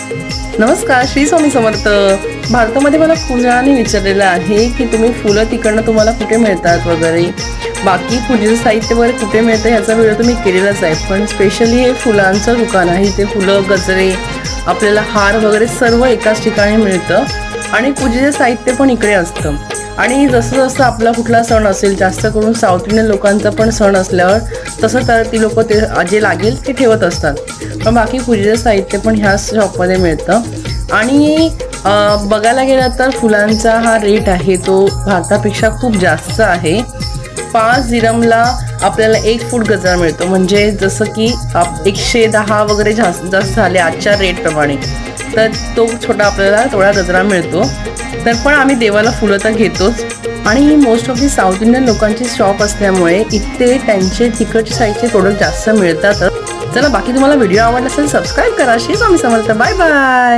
नमस्कार, श्री स्वामी समर्थ. भारतामध्ये मला खूप जणांनी विचारलेलं आहे की तुम्ही फुलं तिकडनं तुम्हाला कुठे मिळतात वगैरे, बाकी पूजेचं साहित्य वगैरे कुठे मिळतं ह्याचा व्हिडिओ तुम्ही केलेलाच आहे. पण स्पेशली हे फुलांचं दुकान आहे. इथे फुलं, गजरे, आपल्याला हार वगैरे सर्व एकाच ठिकाणी मिळतं आणि पूजेचं साहित्य पण इकडे असतं. आणि जसं जसं आपला कुठला सण असेल, जास्त करून साऊथ इंडियन लोकांचा पण सण असल्यावर तसं तर ती लोक ते जे लागेल ते ठेवत असतात. पण बाकी पूजेचं साहित्य पण ह्याच शॉपमध्ये मिळतं. आणि बघायला गेलं तर फुलांचा हा रेट आहे तो भारतापेक्षा खूप जास्त आहे. 5 दिरहमला आपल्याला 1 फूट गजरा मिळतो, म्हणजे जसं की 110 वगैरे जास्त झाले आजच्या रेटप्रमाणे, तर तो छोटा आपल्याला थोडा गजरा मिळतो. तर पण आम्ही देवाला फुलं तर घेतोच. आणि ही most of the South Indian लोकांची शॉप असल्यामुळे इथे त्यांचे तिकडचे साईडचे प्रोडक्ट जास्त मिळतात. चला, बाकी तुम्हाला व्हिडिओ आवडला असेल सबस्क्राईब करा. श्री स्वामी समर्थ. Bye bye.